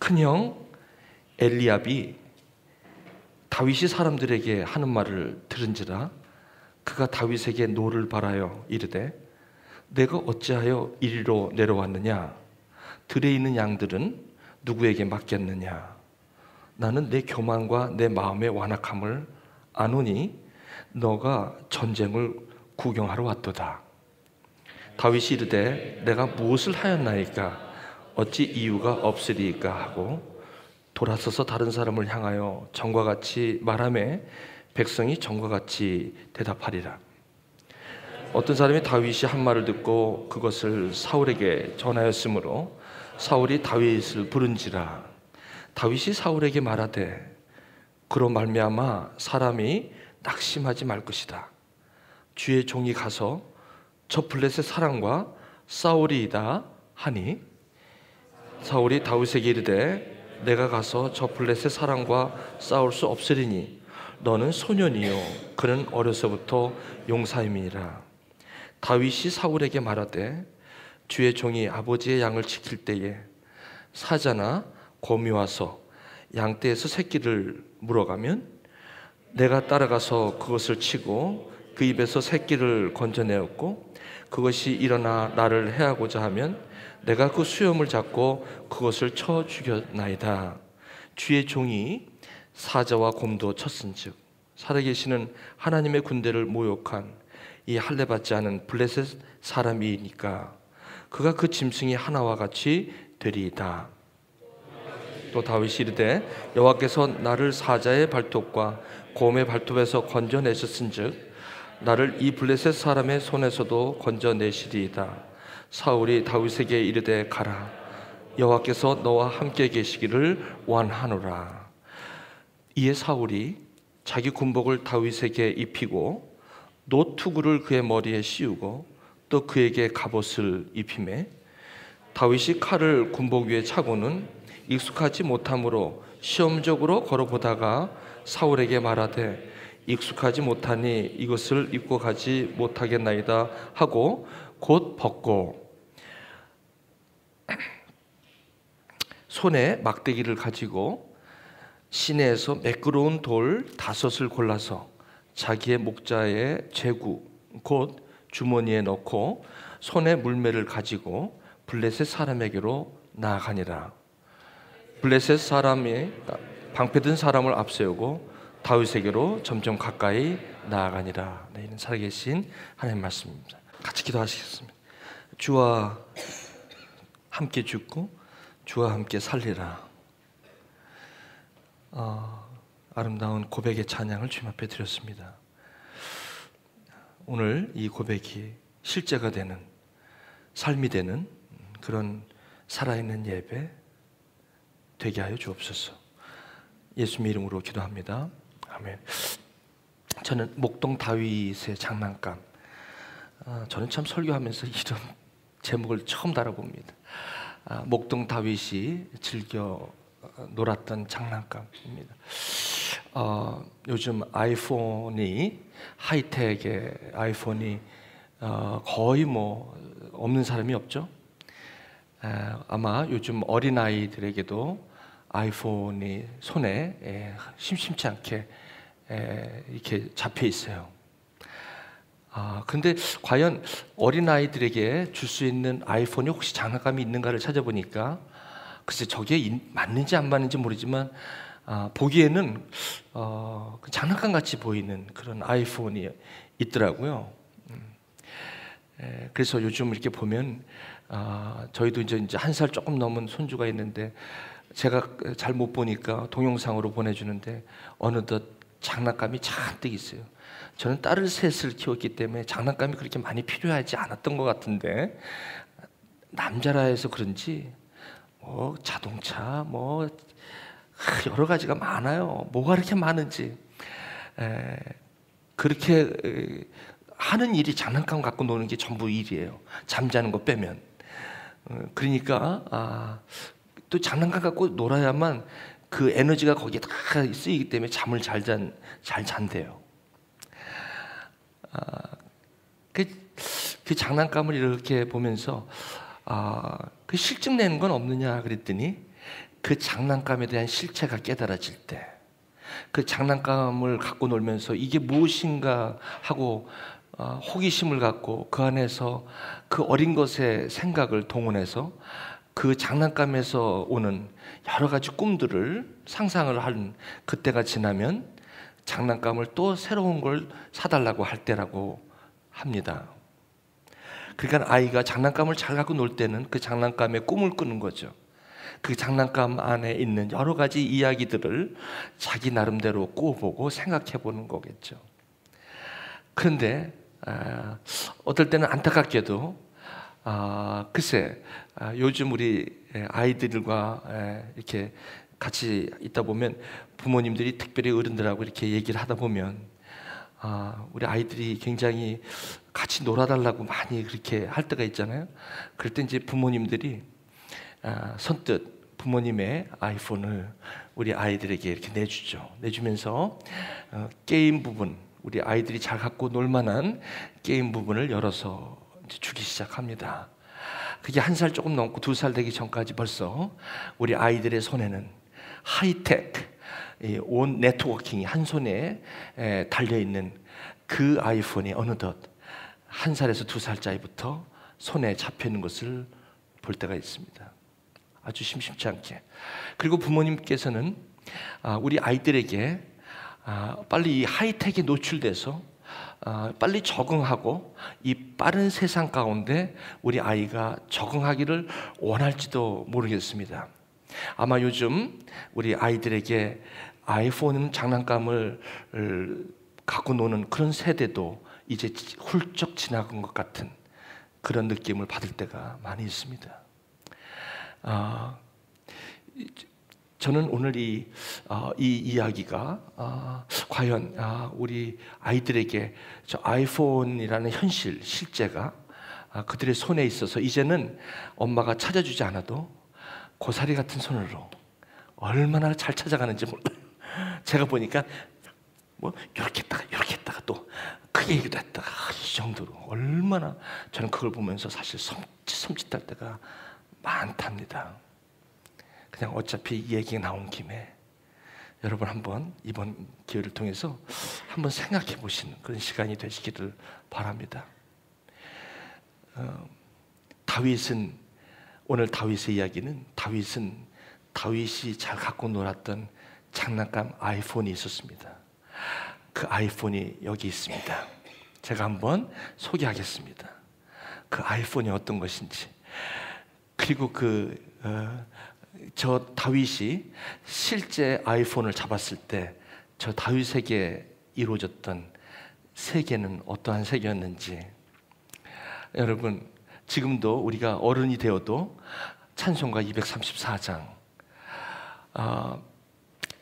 큰형 엘리압이 다윗이 사람들에게 하는 말을 들은지라 그가 다윗에게 노를 바라여 이르되 내가 어찌하여 이리로 내려왔느냐? 들에 있는 양들은 누구에게 맡겼느냐? 나는 내 교만과 내 마음의 완악함을 아노니 너가 전쟁을 구경하러 왔도다. 다윗이 이르되 내가 무엇을 하였나이까? 어찌 이유가 없으리까? 하고 돌아서서 다른 사람을 향하여 전과 같이 말하매 백성이 전과 같이 대답하리라. 어떤 사람이 다윗이 한 말을 듣고 그것을 사울에게 전하였으므로 사울이 다윗을 부른지라. 다윗이 사울에게 말하되 그로 말미암아 사람이 낙심하지 말 것이다. 주의 종이 가서 저 블레셋 사람과 싸우리이다 하니 사울이 다윗에게 이르되 내가 가서 저 블레셋 사람과 싸울 수 없으리니 너는 소년이요 그는 어려서부터 용사임이니라. 다윗이 사울에게 말하되 주의 종이 아버지의 양을 지킬 때에 사자나 곰이 와서 양떼에서 새끼를 물어가면 내가 따라가서 그것을 치고 그 입에서 새끼를 건져내었고 그것이 일어나 나를 해하고자 하면 내가 그 수염을 잡고 그것을 쳐 죽였나이다. 주의 종이 사자와 곰도 쳤은즉 살아계시는 하나님의 군대를 모욕한 이 할례받지 않은 블레셋 사람이니까 그가 그 짐승이 하나와 같이 되리이다. 또 다윗이 이르되 여호와께서 나를 사자의 발톱과 곰의 발톱에서 건져내셨은즉 나를 이 블레셋 사람의 손에서도 건져내시리이다. 사울이 다윗에게 이르되 가라. 여호와께서 너와 함께 계시기를 원하노라. 이에 사울이 자기 군복을 다윗에게 입히고 노투구를 그의 머리에 씌우고 또 그에게 갑옷을 입히매 다윗이 칼을 군복 위에 차고는 익숙하지 못함으로 시험적으로 걸어보다가 사울에게 말하되 익숙하지 못하니 이것을 입고 가지 못하겠나이다 하고 곧 벗고 손에 막대기를 가지고 시내에서 매끄러운 돌 5을 골라서 자기의 목자의 제구 곧 주머니에 넣고 손에 물매를 가지고 블레셋 사람에게로 나아가니라. 블레셋 사람이 방패든 사람을 앞세우고 다윗에게로 점점 가까이 나아가니라. 네, 이는 살아계신 하나님 말씀입니다. 같이 기도하시겠습니다. 주와 함께 죽고 주와 함께 살리라. 아름다운 고백의 찬양을 주님 앞에 드렸습니다. 오늘 이 고백이 실제가 되는 삶이 되는 그런 살아있는 예배 되게 하여 주옵소서. 예수님 이름으로 기도합니다. 아멘. 저는 목동 다윗의 장난감, 저는 참 설교하면서 이런 제목을 처음 달아봅니다. 목동 다윗이 즐겨 놀았던 장난감입니다. 요즘 아이폰이 하이텍의 아이폰이 거의 뭐 없는 사람이 없죠. 아마 요즘 어린아이들에게도 아이폰이 손에 심심치 않게 이렇게 잡혀 있어요. 근데 과연 어린아이들에게 줄 수 있는 아이폰이 혹시 장난감이 있는가를 찾아보니까 글쎄 저게 맞는지 안 맞는지 모르지만 보기에는 장난감 같이 보이는 그런 아이폰이 있더라고요. 그래서 요즘 이렇게 보면 저희도 이제 1살 조금 넘은 손주가 있는데 제가 잘 못 보니까 동영상으로 보내주는데 어느덧 장난감이 잔뜩 있어요. 저는 딸을 셋을 키웠기 때문에 장난감이 그렇게 많이 필요하지 않았던 것 같은데 남자라 해서 그런지 뭐 자동차 뭐 여러 가지가 많아요. 뭐가 그렇게 많은지 그렇게 하는 일이 장난감 갖고 노는 게 전부 일이에요. 잠자는 거 빼면. 그러니까 또 장난감 갖고 놀아야만 그 에너지가 거기에 다 쓰이기 때문에 잠을 잘 잔대요. 그 장난감을 이렇게 보면서 그 실증 내는 건 없느냐 그랬더니 그 장난감에 대한 실체가 깨달아질 때, 그 장난감을 갖고 놀면서 이게 무엇인가 하고 호기심을 갖고 그 안에서 그 어린 것의 생각을 동원해서 그 장난감에서 오는 여러 가지 꿈들을 상상을 하는 그때가 지나면 장난감을 또 새로운 걸 사달라고 할 때라고 합니다. 그러니까 아이가 장난감을 잘 갖고 놀 때는 그 장난감에 꿈을 꾸는 거죠. 그 장난감 안에 있는 여러 가지 이야기들을 자기 나름대로 꾸어보고 생각해보는 거겠죠. 그런데 어떨 때는 안타깝게도 글쎄 요즘 우리 아이들과 이렇게 같이 있다 보면 부모님들이 특별히 어른들하고 이렇게 얘기를 하다 보면 우리 아이들이 굉장히 같이 놀아달라고 많이 그렇게 할 때가 있잖아요. 그럴 때 이제 부모님들이 선뜻 부모님의 아이폰을 우리 아이들에게 이렇게 내주죠. 내주면서 게임 부분, 우리 아이들이 잘 갖고 놀만한 게임 부분을 열어서 이제 주기 시작합니다. 그게 1살 조금 넘고 2살 되기 전까지 벌써 우리 아이들의 손에는 하이테크, 온 네트워킹이 한 손에 달려있는 그 아이폰이 어느덧 1살에서 2살짜리부터 손에 잡히는 것을 볼 때가 있습니다. 아주 심심치 않게. 그리고 부모님께서는 우리 아이들에게 빨리 이 하이텍에 노출돼서 빨리 적응하고 이 빠른 세상 가운데 우리 아이가 적응하기를 원할지도 모르겠습니다. 아마 요즘 우리 아이들에게 아이폰 장난감을 갖고 노는 그런 세대도 이제 훌쩍 지나간 것 같은 그런 느낌을 받을 때가 많이 있습니다. 저는 오늘 이 이야기가 과연 우리 아이들에게 저 아이폰이라는 현실, 실제가 그들의 손에 있어서 이제는 엄마가 찾아주지 않아도 고사리 같은 손으로 얼마나 잘 찾아가는지 몰라요. 제가 보니까 뭐 이렇게 했다가 또 크게 얘기도 했다가 이 정도로 얼마나 저는 그걸 보면서 사실 섬찟할 때가 많답니다. 그냥 어차피 이 얘기가 나온 김에 여러분 한번 이번 기회를 통해서 한번 생각해 보시는 그런 시간이 되시기를 바랍니다. 오늘 다윗의 이야기는 다윗이 잘 갖고 놀았던 장난감 아이폰이 있었습니다. 그 아이폰이 여기 있습니다. 제가 한번 소개하겠습니다. 그 아이폰이 어떤 것인지, 그리고 저 다윗이 실제 아이폰을 잡았을 때 저 다윗에게 이루어졌던 세계는 어떠한 세계였는지. 여러분, 지금도 우리가 어른이 되어도 찬송가 234장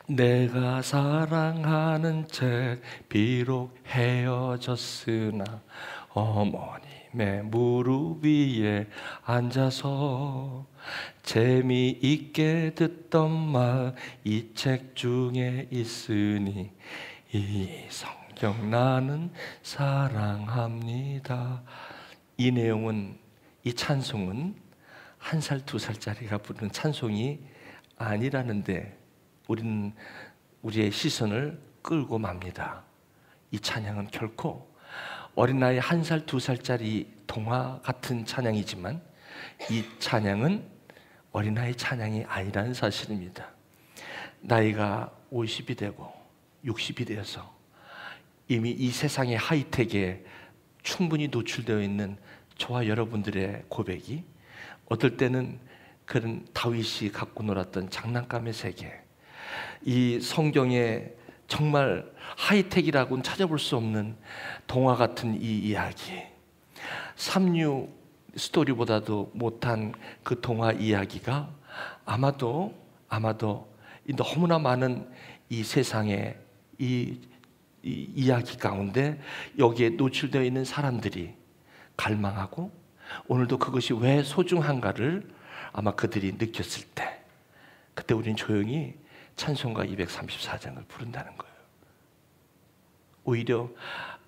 내가 사랑하는 채 비록 헤어졌으나 어머님의 무릎 위에 앉아서 재미있게 듣던 말 이 책 중에 있으니 이 성경 나는 사랑합니다. 이 내용은, 이 찬송은 1살, 2살짜리가 부르는 찬송이 아니라는데 우리는 우리의 시선을 끌고 맙니다. 이 찬양은 결코 어린아이 1살, 2살짜리 동화 같은 찬양이지만 이 찬양은 어린아이 찬양이 아니라는 사실입니다. 나이가 50이 되고 60이 되어서 이미 이 세상의 하이텍에 충분히 노출되어 있는 저와 여러분들의 고백이 어떨 때는 그런 다윗이 갖고 놀았던 장난감의 세계, 이 성경에 정말 하이텍이라고는 찾아볼 수 없는 동화 같은 이 이야기, 삼류 스토리보다도 못한 그 동화 이야기가 아마도 너무나 많은 이 세상의 이 이야기 가운데 여기에 노출되어 있는 사람들이 갈망하고 오늘도 그것이 왜 소중한가를 아마 그들이 느꼈을 때, 그때 우리는 조용히 찬송가 234장을 부른다는 거예요. 오히려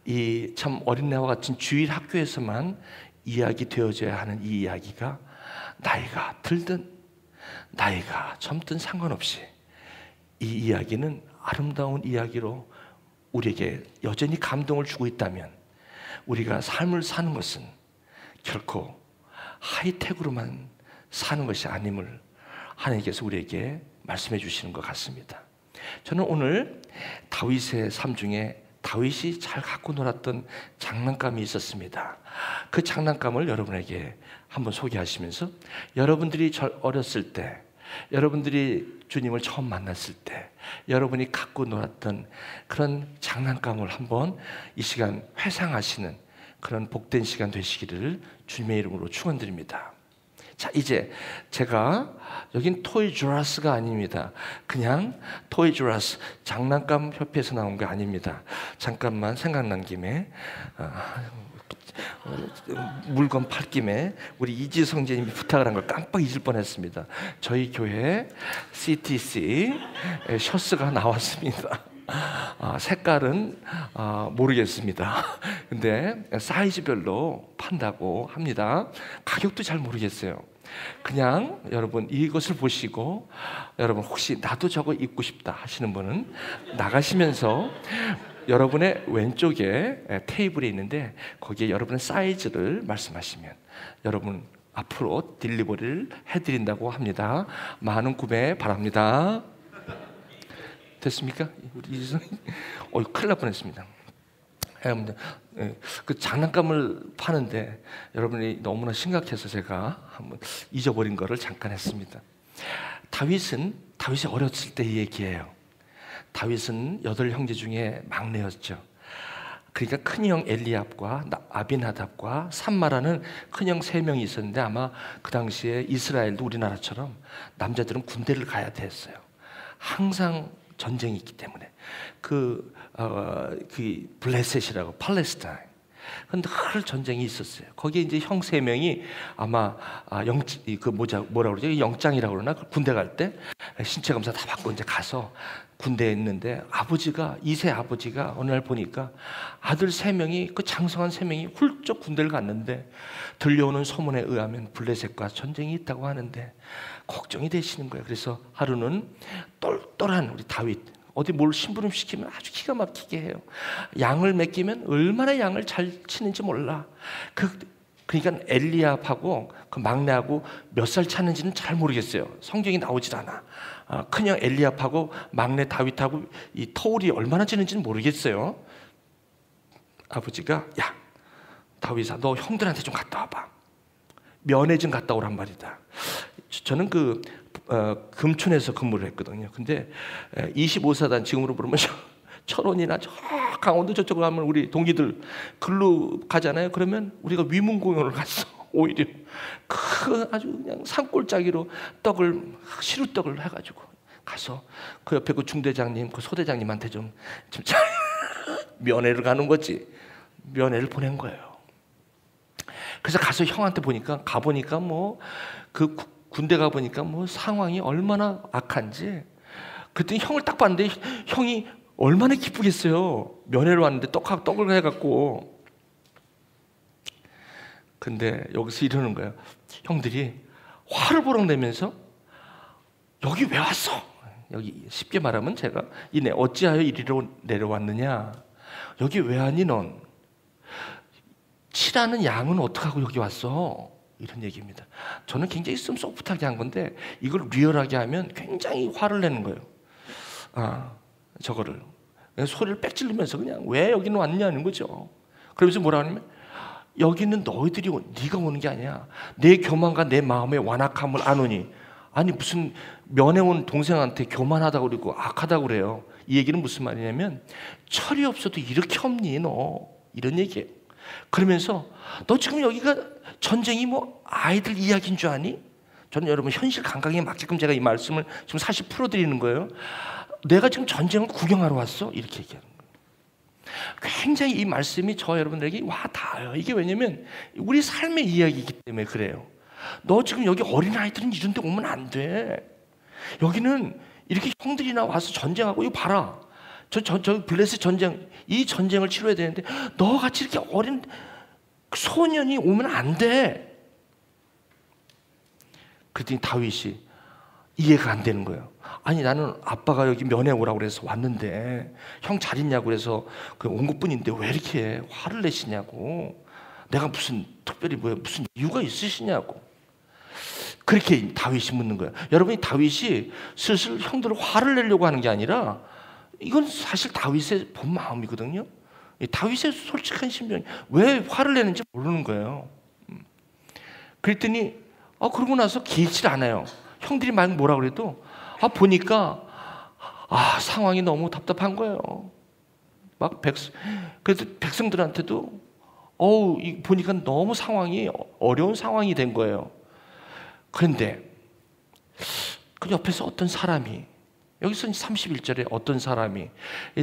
이 참 어린애와 같은 주일 학교에서만 이야기 되어져야 하는 이 이야기가 나이가 들든 나이가 젊든 상관없이 이 이야기는 아름다운 이야기로 우리에게 여전히 감동을 주고 있다면 우리가 삶을 사는 것은 결코 하이텍으로만 사는 것이 아님을 하나님께서 우리에게 말씀해 주시는 것 같습니다. 저는 오늘 다윗의 삶 중에 다윗이 잘 갖고 놀았던 장난감이 있었습니다. 그 장난감을 여러분에게 한번 소개하시면서 여러분들이 어렸을 때, 여러분들이 주님을 처음 만났을 때 여러분이 갖고 놀았던 그런 장난감을 한번 이 시간 회상하시는 그런 복된 시간 되시기를 주님의 이름으로 축원드립니다. 자, 이제 제가 여긴 토이즈라스가 아닙니다. 그냥 토이즈라스 장난감 협회에서 나온 게 아닙니다. 잠깐만 생각난 김에 물건 팔 김에 우리 이지성 선생님이 부탁을 한 걸 깜빡 잊을 뻔했습니다. 저희 교회 CTC 셔츠가 나왔습니다. 색깔은 모르겠습니다. 근데 사이즈별로 판다고 합니다. 가격도 잘 모르겠어요. 그냥 여러분 이것을 보시고 여러분 혹시 나도 저거 입고 싶다 하시는 분은 나가시면서 여러분의 왼쪽에 테이블이 있는데 거기에 여러분의 사이즈를 말씀하시면 여러분 앞으로 딜리버리를 해드린다고 합니다. 많은 구매 바랍니다. 됐습니까? 우리 이지성이 큰일 날 뻔했습니다. 그 장난감을 파는데 여러분이 너무나 심각해서 제가 한번 잊어버린 거를 잠깐 했습니다. 다윗이 어렸을 때 얘기예요. 다윗은 8형제 중에 막내였죠. 그러니까 큰형 엘리압과 아빈하답과 삼마라는 큰형 3명이 있었는데 아마 그 당시에 이스라엘도 우리나라처럼 남자들은 군대를 가야 됐어요. 항상 전쟁이 있기 때문에 그 블레셋이라고 팔레스타인 근데 늘 전쟁이 있었어요. 거기에 이제 형 3명이 아마 뭐라 그러죠? 영장이라고 그러나 군대 갈 때 신체 검사 다 받고 이제 가서 군대에 있는데 아버지가 2세 아버지가 어느 날 보니까 아들 3명이 그 장성한 3명이 훌쩍 군대를 갔는데 들려오는 소문에 의하면 블레셋과 전쟁이 있다고 하는데 걱정이 되시는 거예요. 그래서 하루는 똘똘한 우리 다윗 어디 뭘 심부름 시키면 아주 기가 막히게 해요. 양을 맡기면 얼마나 양을 잘 치는지 몰라. 그러니까 엘리압하고 그 막내하고 몇 살 차는지는 잘 모르겠어요. 성경이 나오질 않아. 큰형 엘리압하고 막내 다윗하고 이 터울이 얼마나 지는지는 모르겠어요. 아버지가 야 다윗아 너 형들한테 좀 갔다 와봐. 면회 좀 갔다 오란 말이다. 저는 금촌에서 근무를 했거든요. 근데 25사단 지금으로 부르면 철원이나 저 강원도 저쪽으로 가면 우리 동기들 글로 가잖아요. 그러면 우리가 위문공연을 갔어. 오히려 아주 그냥 산골짜기로 시루떡을 해가지고 가서 그 옆에 그 중대장님, 그 소대장님한테 좀 면회를 가는 거지. 면회를 보낸 거예요. 그래서 가서 형한테 가보니까 군대 가보니까 상황이 얼마나 악한지. 그랬더니 형을 딱 봤는데 형이 얼마나 기쁘겠어요. 면회를 왔는데 떡을 해갖고. 근데 여기서 이러는 거예요. 형들이 화를 보럭 내면서 여기 왜 왔어? 여기 쉽게 말하면 제가 이내 어찌하여 이리로 내려왔느냐? 여기 왜 왔니 넌? 치라는 양은 어떡하고 여기 왔어? 이런 얘기입니다. 저는 굉장히 소프트하게 한 건데 이걸 리얼하게 하면 굉장히 화를 내는 거예요. 저거를 소리를 빽질르면서 그냥 왜 여기는 왔냐는 거죠. 그러면서 뭐라 하냐면 여기는 너희들이 네가 오는 게 아니야. 내 교만과 내 마음의 완악함을 아노니. 아니 무슨 면회 온 동생한테 교만하다고 그러고 악하다고 그래요. 이 얘기는 무슨 말이냐면 철이 없어도 이렇게 없니 너 이런 얘기예요. 그러면서 너 지금 여기가 전쟁이 아이들 이야기인 줄 아니? 저는 여러분 현실 감각에 맞게끔 제가 이 말씀을 지금 사실 풀어드리는 거예요. 내가 지금 전쟁을 구경하러 왔어? 이렇게 얘기하는 거예요. 굉장히 이 말씀이 저 여러분들에게 와 닿아요. 이게 왜냐면 우리 삶의 이야기이기 때문에 그래요. 너 지금 여기 어린아이들은 이런 데 오면 안 돼. 여기는 이렇게 형들이나 와서 전쟁하고 이거 봐라. 저 블레셋 전쟁 이 전쟁을 치러야 되는데 너같이 이렇게 어린 소년이 오면 안 돼. 그랬더니 다윗이 이해가 안 되는 거예요. 아니 나는 아빠가 여기 면회 오라고 그래서 왔는데 형 잘 있냐고 그래서 온 것뿐인데 왜 이렇게 화를 내시냐고. 내가 무슨 특별히 무슨 이유가 있으시냐고. 그렇게 다윗이 묻는 거예요. 여러분이 다윗이 슬슬 형들을 화를 내려고 하는 게 아니라 이건 사실 다윗의 본 마음이거든요. 다윗의 솔직한 심정이 왜 화를 내는지 모르는 거예요. 그랬더니 그러고 나서 길질 않아요. 형들이 막 뭐라 그래도 보니까 상황이 너무 답답한 거예요. 그래서 백성들한테도 보니까 너무 상황이 어려운 상황이 된 거예요. 그런데 그 옆에서 어떤 사람이, 여기서 31절에 어떤 사람이,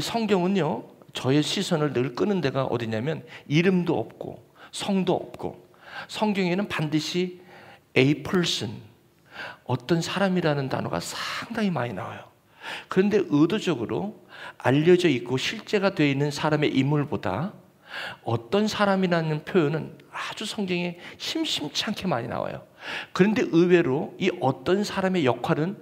성경은요 저의 시선을 늘 끄는 데가 어디냐면 이름도 없고 성도 없고, 성경에는 반드시 a person, 어떤 사람이라는 단어가 상당히 많이 나와요. 그런데 의도적으로 알려져 있고 실제가 되어 있는 사람의 인물보다 어떤 사람이라는 표현은 아주 성경에 심심치 않게 많이 나와요. 그런데 의외로 이 어떤 사람의 역할은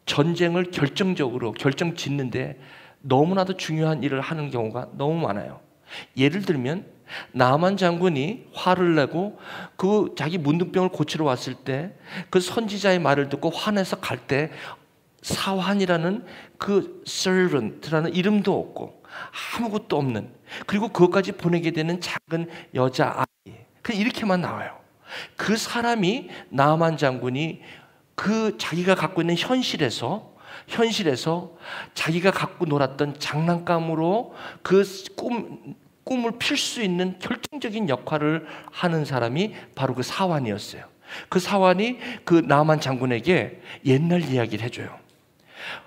전쟁을 결정적으로 결정짓는데 너무나도 중요한 일을 하는 경우가 너무 많아요. 예를 들면 나만 장군이 화를 내고 그 자기 문둥병을 고치러 왔을 때 그 선지자의 말을 듣고 화내서 갈 때 사환이라는 그 servant라는 이름도 없고 아무것도 없는, 그리고 그것까지 보내게 되는 작은 여자아이, 그냥 이렇게만 나와요. 그 사람이 나만 장군이 그 자기가 갖고 있는 현실에서 자기가 갖고 놀았던 장난감으로 그 꿈을 필 수 있는 결정적인 역할을 하는 사람이 바로 그 사환이었어요. 그 사환이 그 나만 장군에게 옛날 이야기를 해줘요.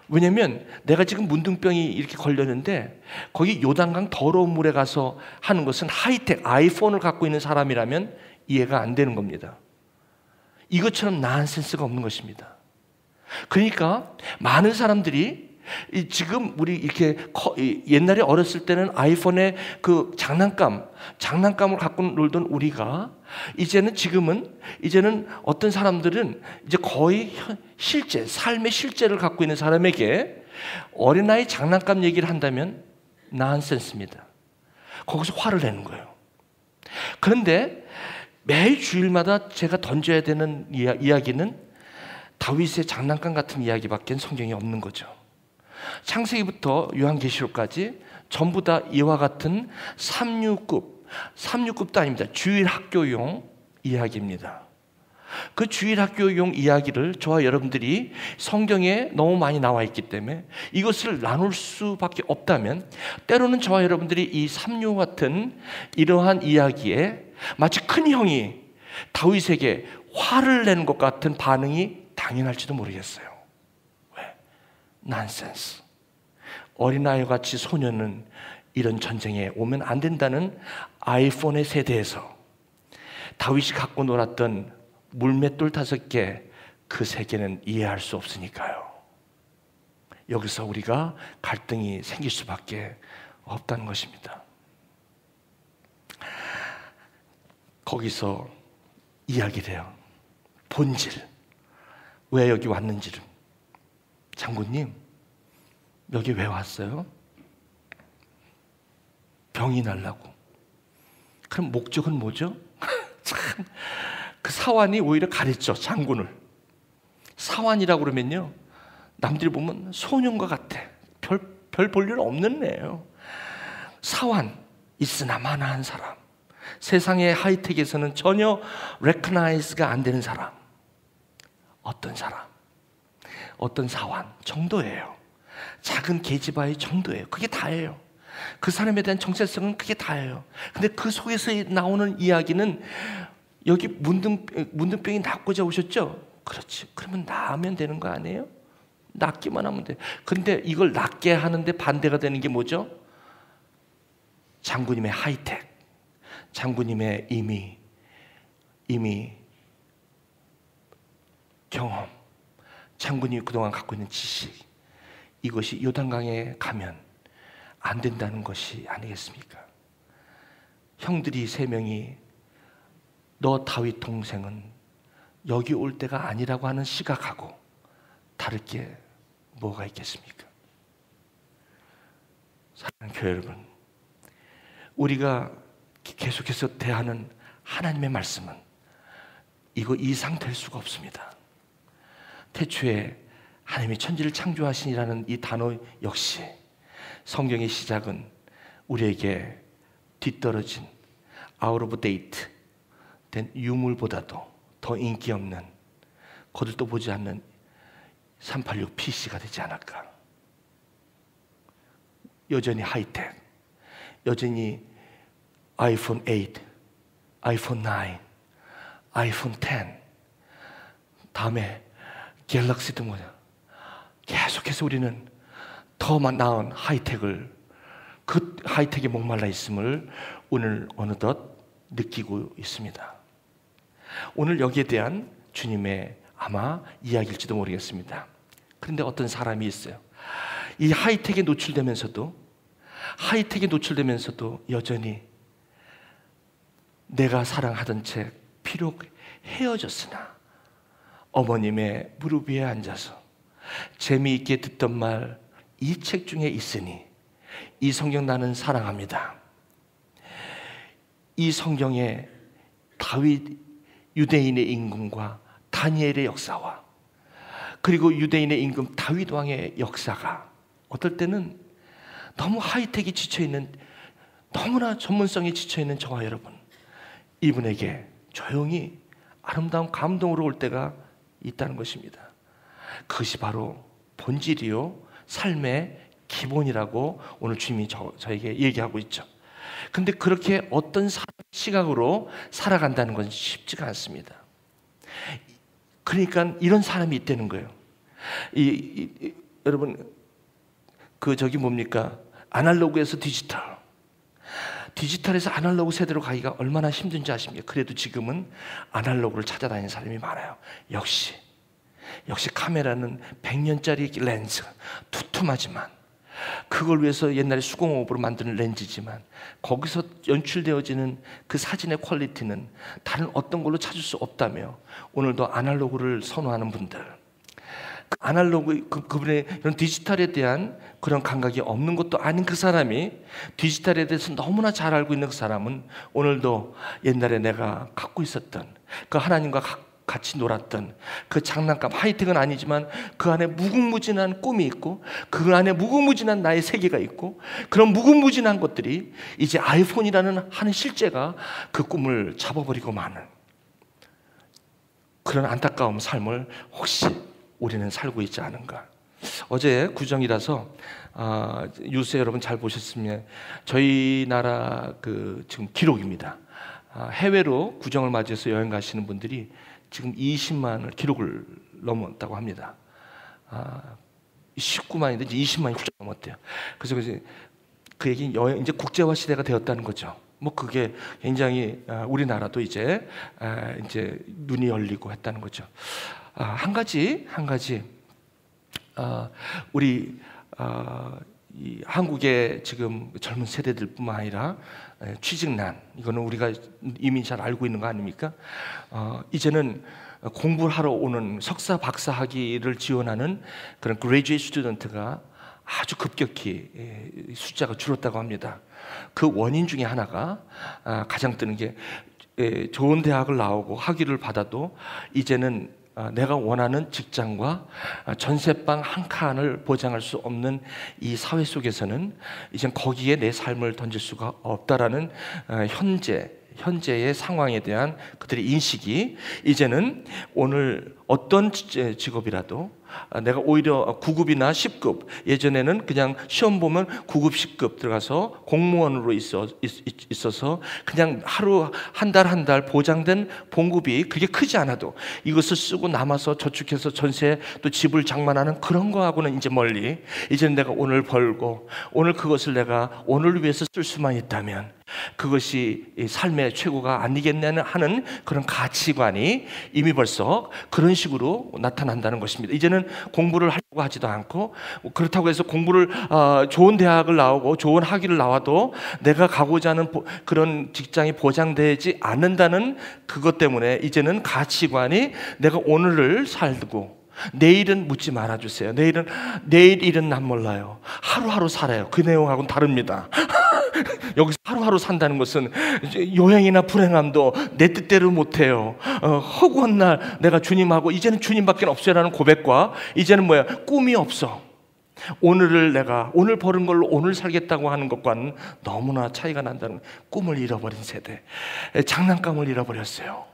왜냐면 내가 지금 문둥병이 이렇게 걸렸는데 거기 요단강 더러운 물에 가서 하는 것은 하이텍 아이폰을 갖고 있는 사람이라면 이해가 안 되는 겁니다. 이것처럼 나한센스가 없는 것입니다. 그러니까 많은 사람들이 지금 우리 이렇게 옛날에 어렸을 때는 아이폰의 그 장난감을 갖고 놀던 우리가 지금은 어떤 사람들은 이제 거의 삶의 실제를 갖고 있는 사람에게 어린아이 장난감 얘기를 한다면 나은센스입니다. 거기서 화를 내는 거예요. 그런데 매일 주일마다 제가 던져야 되는 이야기는 다윗의 장난감 같은 이야기밖에 성경에 없는 거죠. 창세기부터 요한계시록까지 전부 다 이와 같은 3류급도 아닙니다. 주일 학교용 이야기입니다. 그 주일 학교용 이야기를 저와 여러분들이 성경에 너무 많이 나와 있기 때문에 이것을 나눌 수밖에 없다면, 때로는 저와 여러분들이 이 3류 같은 이러한 이야기에 마치 큰 형이 다윗에게 화를 내는 것 같은 반응이 당연할지도 모르겠어요. 왜? 난센스. 어린아이와 같이 소년은 이런 전쟁에 오면 안 된다는 아이폰의 세대에서 다윗이 갖고 놀았던 물맷돌 5개, 그 세계는 이해할 수 없으니까요. 여기서 우리가 갈등이 생길 수밖에 없다는 것입니다. 거기서 이야기를 해요. 본질, 왜 여기 왔는지를. 장군님, 여기 왜 왔어요? 병이 나려고. 그럼 목적은 뭐죠? 참, 그 사환이 오히려 가르쳐, 장군을. 사환이라고 그러면요, 남들이 보면 소년과 같아. 별 볼 일 없는 애예요. 사환, 있으나 마나한 사람. 세상의 하이텍에서는 전혀 레커나이즈가 안 되는 사람. 어떤 사람? 어떤 사환 정도예요. 작은 계집아이 정도예요. 그게 다예요. 그 사람에 대한 정체성은 그게 다예요. 근데 그 속에서 나오는 이야기는, 여기 문둥병이 낫고자 오셨죠? 그렇지. 그러면 나으면 되는 거 아니에요? 낫기만 하면 돼. 근데 이걸 낫게 하는데 반대가 되는 게 뭐죠? 장군님의 하이텍, 장군님의 이미 경험, 장군이 그동안 갖고 있는 지식, 이것이 요단강에 가면 안 된다는 것이 아니겠습니까? 형들이 3명이 너 다윗 동생은 여기 올 때가 아니라고 하는 시각하고 다를 게 뭐가 있겠습니까? 사랑하는 교회 여러분, 우리가 계속해서 대하는 하나님의 말씀은 이거 이상 될 수가 없습니다. 태초에 하나님이 천지를 창조하시니라는 이 단어 역시 성경의 시작은 우리에게 뒤떨어진 out of date 된 유물보다도 더 인기 없는, 거들떠 보지 않는 386 PC가 되지 않을까. 여전히 하이텍, 여전히 아이폰 8, 아이폰 9, 아이폰 10, 다음에 갤럭시도 뭐냐, 계속해서 우리는 더 나은 하이텍을, 그 하이텍에 목말라 있음을 오늘 어느덧 느끼고 있습니다. 오늘 여기에 대한 주님의 아마 이야기일지도 모르겠습니다. 그런데 어떤 사람이 있어요. 이 하이텍에 노출되면서도 여전히 내가 사랑하던 책 비록 헤어졌으나 어머님의 무릎 위에 앉아서 재미있게 듣던 말 이 책 중에 있으니 이 성경 나는 사랑합니다. 이 성경에 다윗 유대인의 임금과 다니엘의 역사와 그리고 유대인의 임금 다윗 왕의 역사가 어떨 때는 너무 하이텍이 지쳐있는, 너무나 전문성에 지쳐있는 저와 여러분, 이분에게 조용히 아름다운 감동으로 올 때가 있다는 것입니다. 그것이 바로 본질이요 삶의 기본이라고 오늘 주님이 저에게 얘기하고 있죠. 근데 그렇게 어떤 시각으로 살아간다는 건 쉽지가 않습니다. 그러니까 이런 사람이 있다는 거예요. 여러분, 저기 뭡니까? 아날로그에서 디지털에서 아날로그 세대로 가기가 얼마나 힘든지 아십니까? 그래도 지금은 아날로그를 찾아다니는 사람이 많아요. 역시 카메라는 100년짜리 렌즈, 두툼하지만 그걸 위해서 옛날에 수공업으로 만드는 렌즈지만 거기서 연출되어지는 그 사진의 퀄리티는 다른 어떤 걸로 찾을 수 없다며 오늘도 아날로그를 선호하는 분들, 아날로그 그분의 이런 디지털에 대한 그런 감각이 없는 것도 아닌 그 사람이 디지털에 대해서 너무나 잘 알고 있는 그 사람은 오늘도 옛날에 내가 갖고 있었던 그 하나님과 같이 놀았던 그 장난감, 하이텍은 아니지만 그 안에 무궁무진한 꿈이 있고 그 안에 무궁무진한 나의 세계가 있고 그런 무궁무진한 것들이 이제 아이폰이라는 하는 실제가 그 꿈을 잡아버리고 마는 그런 안타까운 삶을 혹시 우리는 살고 있지 않은가. 어제 구정이라서 뉴스 여러분 잘 보셨으면 저희 나라 지금 기록입니다. 해외로 구정을 맞이해서 여행 가시는 분들이 지금 20만을 기록을 넘었다고 합니다. 19만인데 이제 20만이 훌쩍 넘었대요. 그래서 그 얘기 이제 국제화 시대가 되었다는 거죠. 뭐 그게 굉장히 우리나라도 이제 눈이 열리고 했다는 거죠. 한 가지 우리 이 한국의 지금 젊은 세대들뿐만 아니라 취직난, 이거는 우리가 이미 잘 알고 있는 거 아닙니까? 이제는 공부를 하러 오는 석사 박사 학위를 지원하는 그런 graduate student가 아주 급격히 숫자가 줄었다고 합니다. 그 원인 중에 하나가 가장 뜨는 게 좋은 대학을 나오고 학위를 받아도 이제는 내가 원하는 직장과 전세방 한 칸을 보장할 수 없는 이 사회 속에서는 이젠 거기에 내 삶을 던질 수가 없다라는 현재의 상황에 대한 그들의 인식이 이제는 오늘 어떤 직업이라도 내가 오히려 9급이나 10급, 예전에는 그냥 시험 보면 9급, 10급 들어가서 공무원으로 있어서 그냥 하루 한 달 보장된 봉급이 그게 크지 않아도 이것을 쓰고 남아서 저축해서 전세 또 집을 장만하는 그런 거하고는 이제 멀리, 이제는 내가 오늘 벌고 오늘 그것을 내가 오늘을 위해서 쓸 수만 있다면 그것이 삶의 최고가 아니겠냐는 하는 그런 가치관이 이미 벌써 그런 식으로 나타난다는 것입니다. 이제는 공부를 하려고 하지도 않고, 그렇다고 해서 공부를 좋은 대학을 나오고 좋은 학위를 나와도 내가 가고자 하는 그런 직장이 보장되지 않는다는 그것 때문에 이제는 가치관이 내가 오늘을 살고 내일은 묻지 말아주세요. 내일 일은 난 몰라요. 하루하루 살아요. 그 내용하고는 다릅니다. 여기서 하루하루 산다는 것은 요행이나 불행함도 내 뜻대로 못해요. 허구한 날 내가 주님하고 이제는 주님밖에 없어요라는 고백과 이제는 뭐야? 꿈이 없어. 오늘 버는 걸로 오늘 살겠다고 하는 것과는 너무나 차이가 난다는, 꿈을 잃어버린 세대, 장난감을 잃어버렸어요.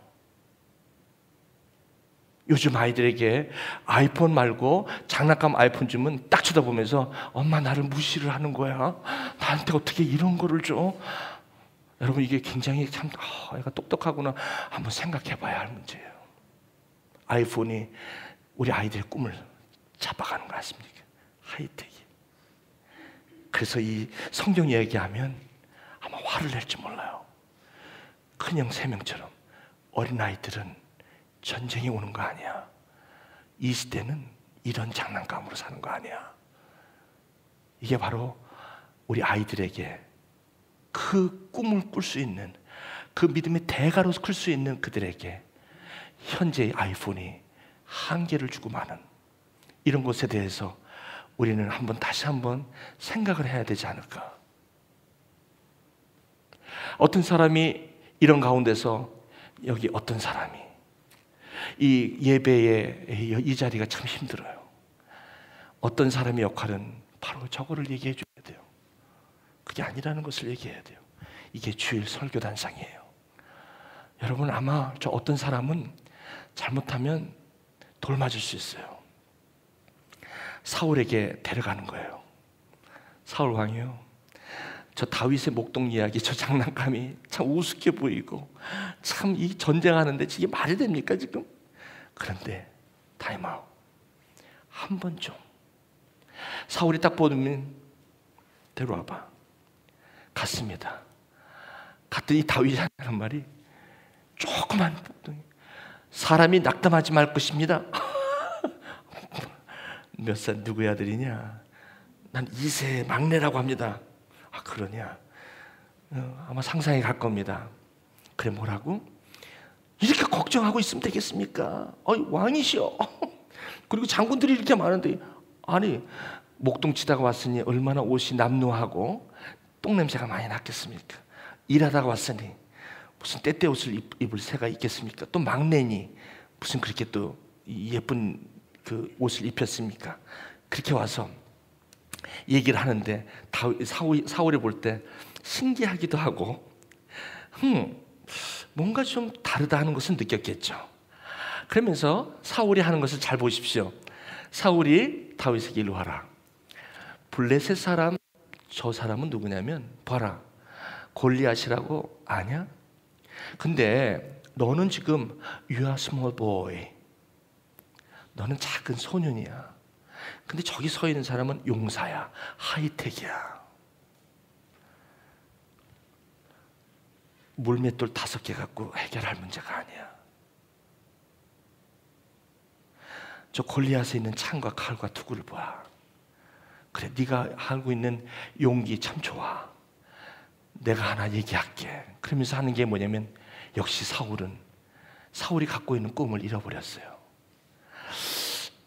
요즘 아이들에게 아이폰 말고 장난감 아이폰 주면 딱 쳐다보면서 엄마 나를 무시를 하는 거야. 나한테 어떻게 이런 거를 줘? 여러분, 이게 굉장히 참 애가 똑똑하구나 한번 생각해 봐야 할 문제예요. 아이폰이 우리 아이들의 꿈을 잡아가는 것 같습니까? 하이텍이. 그래서 이 성경 이야기하면 아마 화를 낼지 몰라요. 큰형 세 명처럼 어린아이들은 전쟁이 오는 거 아니야. 이 시대는 이런 장난감으로 사는 거 아니야. 이게 바로 우리 아이들에게 그 꿈을 꿀 수 있는, 그 믿음의 대가로 클 수 있는 그들에게 현재의 아이폰이 한계를 주고 마는 이런 것에 대해서 우리는 다시 한번 생각을 해야 되지 않을까. 어떤 사람이 이런 가운데서, 여기 어떤 사람이 이 예배의 이 자리가 참 힘들어요. 어떤 사람의 역할은 바로 저거를 얘기해 줘야 돼요. 그게 아니라는 것을 얘기해야 돼요. 이게 주일 설교단상이에요. 여러분, 아마 저 어떤 사람은 잘못하면 돌 맞을 수 있어요. 사울에게 데려가는 거예요. 사울 왕이요, 저 다윗의 목동 이야기, 저 장난감이 참 우습게 보이고 참 이 전쟁하는데 이게 말이 됩니까 지금? 그런데 타임아웃, 한 번 좀. 사울이 딱 보면 데려와봐. 갔습니다. 갔더니 다윗이 하는 말이, 조그만 목동이 사람이 낙담하지 말 것입니다. 몇 살 누구의 아들이냐? 난 2세 막내라고 합니다. 아, 그러냐? 아마 상상이 갈 겁니다. 그래, 뭐라고? 이렇게 걱정하고 있으면 되겠습니까? 왕이시여. 그리고 장군들이 이렇게 많은데, 아니, 목동 치다가 왔으니 얼마나 옷이 남루하고 똥냄새가 많이 났겠습니까? 일하다가 왔으니 무슨 때때 옷을 입을 새가 있겠습니까? 또 막내니 무슨 그렇게 또 예쁜 그 옷을 입혔습니까? 그렇게 와서 얘기를 하는데 사울이 볼 때 신기하기도 하고 뭔가 좀 다르다 하는 것은 느꼈겠죠. 그러면서 사울이 하는 것을 잘 보십시오. 사울이 다윗에게 일로 와라. 블레셋 사람, 저 사람은 누구냐면, 봐라, 골리앗이라고 아냐? 근데 너는 지금 You are small boy. 너는 작은 소년이야. 근데 저기 서 있는 사람은 용사야, 하이텍이야. 물맷돌 5개 갖고 해결할 문제가 아니야. 저 골리앗에 있는 창과 칼과 투구를 봐. 그래, 네가 알고 있는 용기 참 좋아. 내가 하나 얘기할게. 그러면서 하는 게 뭐냐면, 역시 사울이 갖고 있는 꿈을 잃어버렸어요.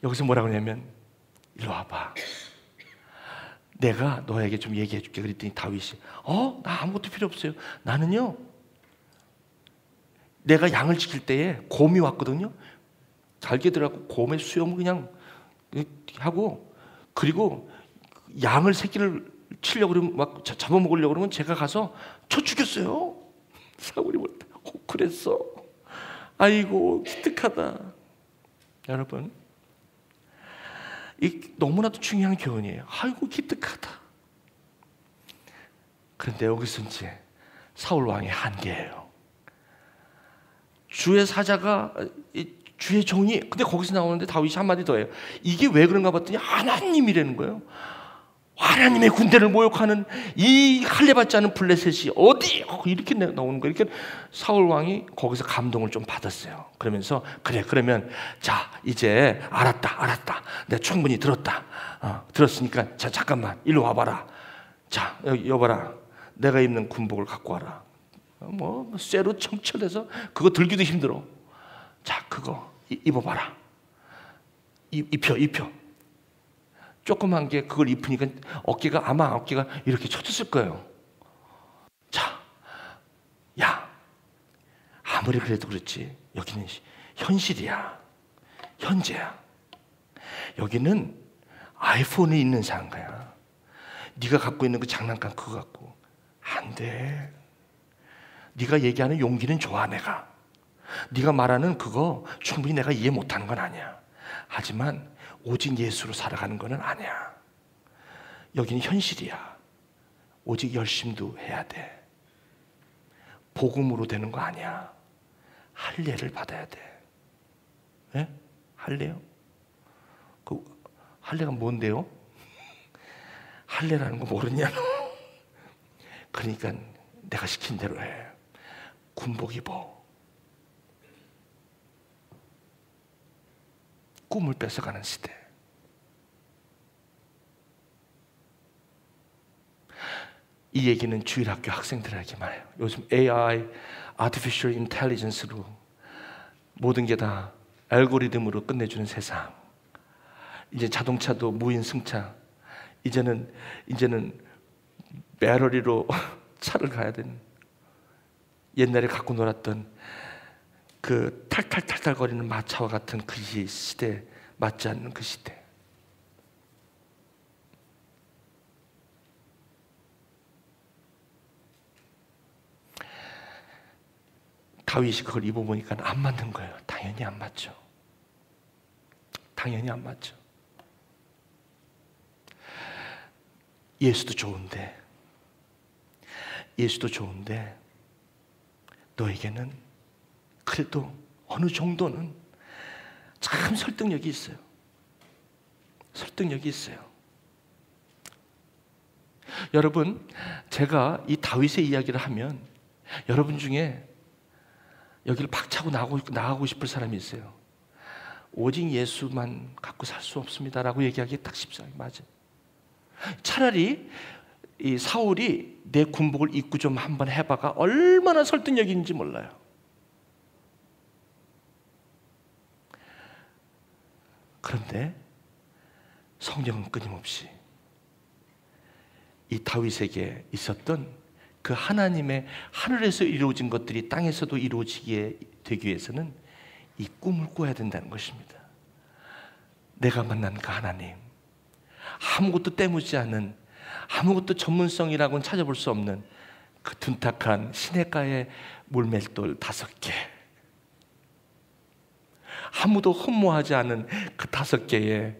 여기서 뭐라고 하냐면, 일로 와봐. 내가 너에게 좀 얘기해 줄게. 그랬더니 다윗이, 나 아무것도 필요 없어요. 나는요, 내가 양을 지킬 때에 곰이 왔거든요. 달개들하고 곰의 수염을 그냥 하고, 그리고 양을 새끼를 치려고 그러면, 막 잡아먹으려고 그러면 제가 가서 쳐 죽였어요. 사울이 볼 때, 그랬어. 아이고, 기특하다. 여러분, 이 너무나도 중요한 교훈이에요. 아이고, 기특하다. 그런데 여기서 이제 사울 왕의 한계예요. 주의 사자가, 주의 종이, 근데 거기서 나오는데 다윗이 한마디 더 해요. 이게 왜 그런가 봤더니 하나님이라는 거예요. 하나님의 군대를 모욕하는 이 할례받지 않은 블레셋이 어디, 이렇게 나오는 거예요. 이렇게 사울 왕이 거기서 감동을 좀 받았어요. 그러면서, 그래, 그러면 자, 이제 알았다. 내가 충분히 들었다. 들었으니까 자, 잠깐만 일로 와봐라. 자, 여봐라, 내가 입는 군복을 갖고 와라. 쇠로 청철해서 그거 들기도 힘들어. 자, 그거 입어봐라. 입혀. 조그만 게 그걸 입으니까 아마 어깨가 이렇게 쳐졌을 거예요. 자, 야, 아무리 그래도 그렇지 여기는 현실이야. 현재야. 여기는 아이폰이 있는 상가야. 네가 갖고 있는 그 장난감 그거 갖고 안 돼. 네가 얘기하는 용기는 좋아 내가. 네가 말하는 그거 충분히 내가 이해 못하는 건 아니야. 하지만 오직 예수로 살아가는 거는 아니야. 여기는 현실이야. 오직 열심도 해야 돼. 복음으로 되는 거 아니야. 할례를 받아야 돼. 예? 할례요? 그 할례가 뭔데요? 할례라는 거 모르냐? 그러니까 내가 시킨 대로 해. 군복 입어. 꿈을 뺏어가는 시대. 이 얘기는 주일학교 학생들에게 말해요. 요즘 AI, Artificial Intelligence로 모든 게 다 알고리즘으로 끝내주는 세상. 이제 자동차도 무인 승차. 이제는 배터리로 차를 가야 되는. 옛날에 갖고 놀았던 그 탈탈탈탈 거리는 마차와 같은 그 시대에 맞지 않는 그 시대. 다윗이 그걸 입어보니까 안 맞는 거예요. 당연히 안 맞죠. 당연히 안 맞죠. 예수도 좋은데 너에게는 그래도 어느 정도는 참 설득력이 있어요. 설득력이 있어요. 여러분, 제가 이 다윗의 이야기를 하면 여러분 중에 여기를 박차고 나가고 싶을 사람이 있어요. 오직 예수만 갖고 살 수 없습니다라고 얘기하기 딱 쉽잖아요. 맞아요. 차라리 이 사울이 내 군복을 입고 좀 한번 해봐가 얼마나 설득력이 있는지 몰라요. 그런데 성경은 끊임없이 이 다윗에게 있었던 그 하나님의 하늘에서 이루어진 것들이 땅에서도 이루어지게 되기 위해서는 이 꿈을 꿔야 된다는 것입니다. 내가 만난 그 하나님, 아무것도 때묻지 않은, 아무것도 전문성이라고는 찾아볼 수 없는 그 둔탁한 시냇가의 물맷돌 5개, 아무도 흠모하지 않은 그 5개에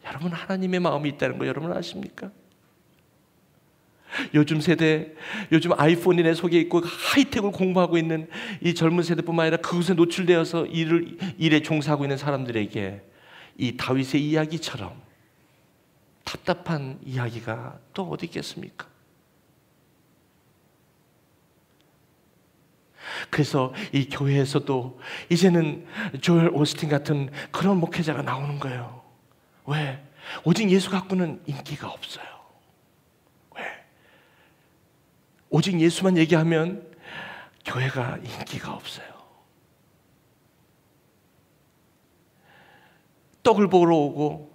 여러분 하나님의 마음이 있다는 거 여러분 아십니까? 요즘 세대, 요즘 아이폰이 속에 있고 하이텍을 공부하고 있는 이 젊은 세대뿐만 아니라 그것에 노출되어서 일에 종사하고 있는 사람들에게 이 다윗의 이야기처럼 답답한 이야기가 또 어디 있겠습니까? 그래서 이 교회에서도 이제는 조엘 오스틴 같은 그런 목회자가 나오는 거예요. 왜? 오직 예수 갖고는 인기가 없어요. 왜? 오직 예수만 얘기하면 교회가 인기가 없어요. 떡을 보러 오고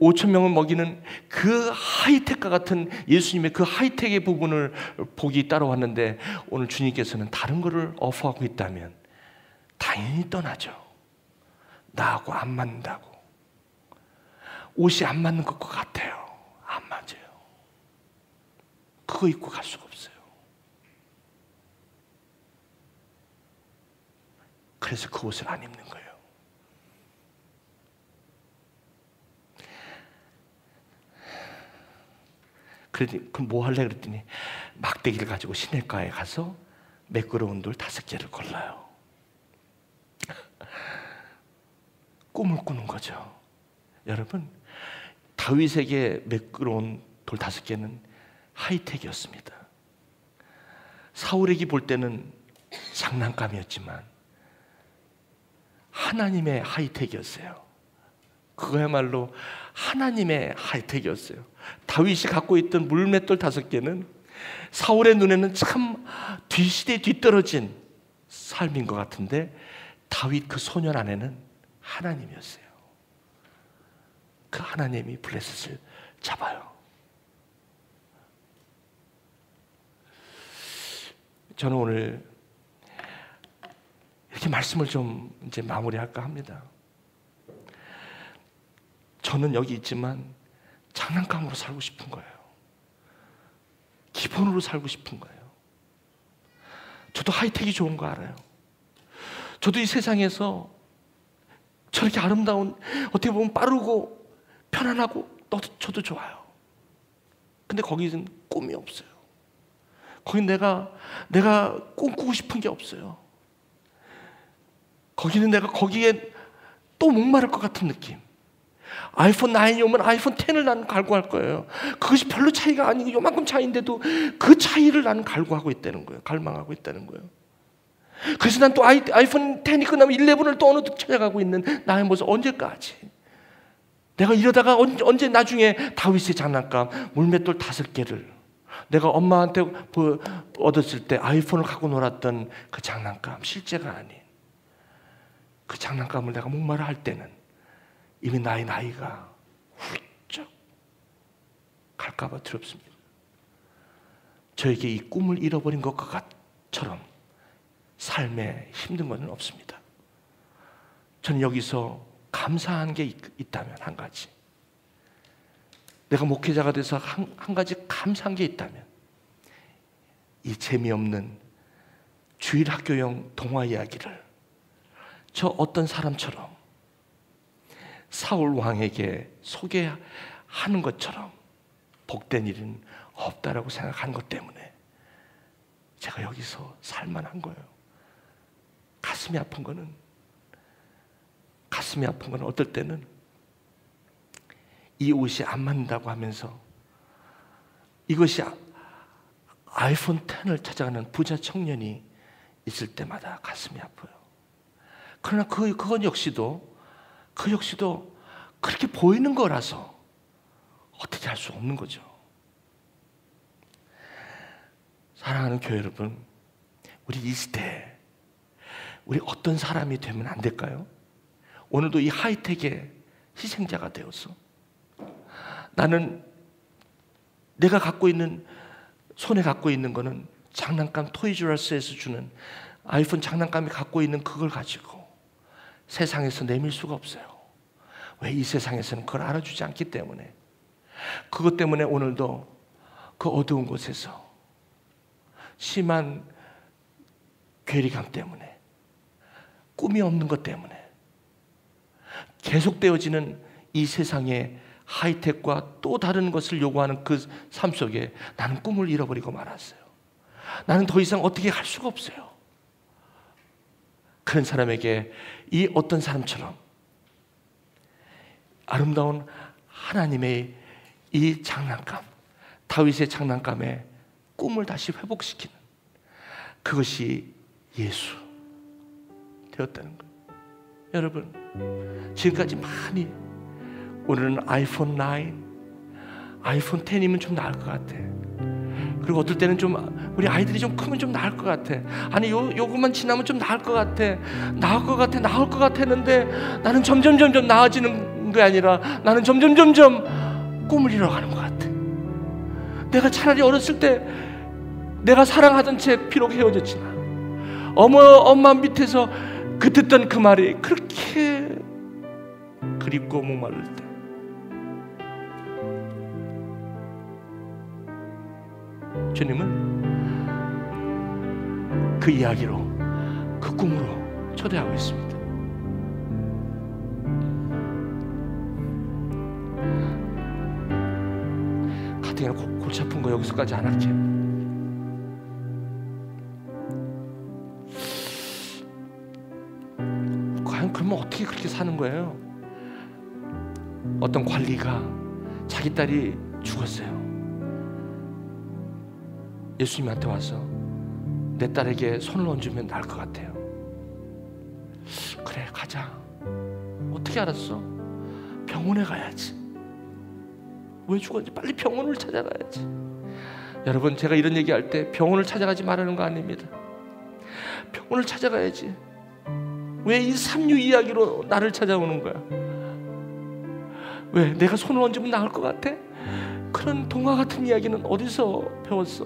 5,000명을 먹이는 그 하이텍과 같은 예수님의 그 하이텍의 부분을 보기 따라왔는데 오늘 주님께서는 다른 것을 오퍼하고 있다면 당연히 떠나죠. 나하고 안 맞는다고. 옷이 안 맞는 것과 같아요. 안 맞아요. 그거 입고 갈 수가 없어요. 그래서 그 옷을 안 입는 거예요. 그럼 뭐 할래 그랬더니 막대기를 가지고 시냇가에 가서 매끄러운 돌 5개를 골라요. 꿈을 꾸는 거죠. 여러분, 다윗에게 매끄러운 돌 5개는 하이텍이었습니다. 사울에게 볼 때는 장난감이었지만 하나님의 하이텍이었어요. 그거야말로 하나님의 하이텍이었어요. 다윗이 갖고 있던 물맷돌 5개는 사울의 눈에는 참 뒷시대에 뒤떨어진 삶인 것 같은데 다윗 그 소년 안에는 하나님이었어요. 그 하나님이 블레셋을 잡아요. 저는 오늘 이렇게 말씀을 좀 이제 마무리할까 합니다. 저는 여기 있지만 장난감으로 살고 싶은 거예요. 기본으로 살고 싶은 거예요. 저도 하이텍이 좋은 거 알아요. 저도 이 세상에서 저렇게 아름다운, 어떻게 보면 빠르고 편안하고 저도 좋아요. 근데 거기는 꿈이 없어요. 거긴 내가 꿈꾸고 싶은 게 없어요. 거기는 내가 거기에 또 목마를 것 같은 느낌. 아이폰 9이 오면 아이폰 10을 나는 갈구할 거예요. 그것이 별로 차이가 아니고 요만큼 차이인데도 그 차이를 나는 갈구하고 있다는 거예요. 갈망하고 있다는 거예요. 그래서 난 또 아이폰 10이 끝나면 11을 또 어느덧 찾아가고 있는 나의 모습. 언제까지? 내가 이러다가 언제 나중에 다윗의 장난감 물맷돌 5개를 내가 엄마한테 얻었을 때 아이폰을 갖고 놀았던 그 장난감, 실제가 아닌 그 장난감을 내가 목마르 할 때는 이미 나의 나이가 훌쩍 갈까봐 두렵습니다. 저에게 이 꿈을 잃어버린 것처럼 삶에 힘든 것은 없습니다. 저는 여기서 감사한 게 있다면 한 가지, 내가 목회자가 돼서 한 가지 감사한 게 있다면 이 재미없는 주일학교용 동화 이야기를 저 어떤 사람처럼 사울 왕에게 소개하는 것처럼 복된 일은 없다라고 생각하는 것 때문에 제가 여기서 살만한 거예요. 가슴이 아픈 거는 어떨 때는 이 옷이 안 맞는다고 하면서 이것이 아이폰 10을 찾아가는 부자 청년이 있을 때마다 가슴이 아파요. 그러나 그건 역시도 그렇게 보이는 거라서 어떻게 할 수 없는 거죠. 사랑하는 교회 여러분, 우리 이 시대에 우리 어떤 사람이 되면 안 될까요? 오늘도 이 하이텍의 희생자가 되어서 나는 내가 손에 갖고 있는 거는 장난감 토이즈러스에서 주는 아이폰 장난감이 갖고 있는 그걸 가지고 세상에서 내밀 수가 없어요. 왜? 이 세상에서는 그걸 알아주지 않기 때문에. 그것 때문에 오늘도 그 어두운 곳에서 심한 괴리감 때문에, 꿈이 없는 것 때문에 계속되어지는 이 세상의 하이텍과 또 다른 것을 요구하는 그 삶 속에 나는 꿈을 잃어버리고 말았어요. 나는 더 이상 어떻게 할 수가 없어요. 그런 사람에게 이 어떤 사람처럼 아름다운 하나님의 이 장난감, 다윗의 장난감에 꿈을 다시 회복시키는 그것이 예수 되었다는 거예요. 여러분, 지금까지 많이 오늘은 아이폰 9, 아이폰 10이면 좀 나을 것 같아. 그리고 어떨 때는 좀 우리 아이들이 좀 크면 좀 나을 것 같아. 아니 요것만 지나면 좀 나을 것 같아. 나을 것 같았는데 나는 점점 나아지는 게 아니라 나는 점점 꿈을 잃어가는 것 같아. 내가 차라리 어렸을 때 내가 사랑하던 채 비록 헤어졌지만 엄마 밑에서 그 듣던 그 말이 그렇게 그립고 목마를 때 주님은 그 이야기로, 그 꿈으로 초대하고 있습니다. 가뜩이나 골치 아픈 거 여기서까지 안 할게. 과연 그러면 어떻게 그렇게 사는 거예요? 어떤 관리가 자기 딸이 죽었어요. 예수님한테 와서 내 딸에게 손을 얹으면 나을 것 같아요. 그래, 가자. 어떻게 알았어? 병원에 가야지. 왜 죽었는지 빨리 병원을 찾아가야지. 여러분, 제가 이런 얘기할 때 병원을 찾아가지 말라는 거 아닙니다. 병원을 찾아가야지. 왜 이 삼류 이야기로 나를 찾아오는 거야? 왜? 내가 손을 얹으면 나을 것 같아? 그런 동화 같은 이야기는 어디서 배웠어?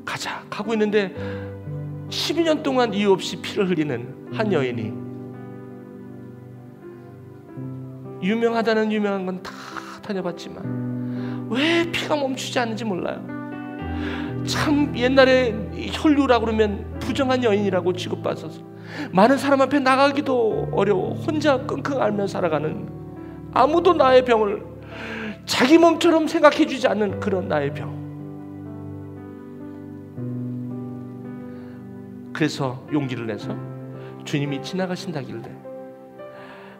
가자 가고 있는데 12년 동안 이유 없이 피를 흘리는 한 여인이, 유명한 건 다 다녀봤지만 왜 피가 멈추지 않는지 몰라요. 참 옛날에 혈류라고 그러면 부정한 여인이라고 취급받아서 많은 사람 앞에 나가기도 어려워 혼자 끙끙 앓며 살아가는, 아무도 나의 병을 자기 몸처럼 생각해 주지 않는 그런 나의 병. 그래서 용기를 내서 주님이 지나가신다길래,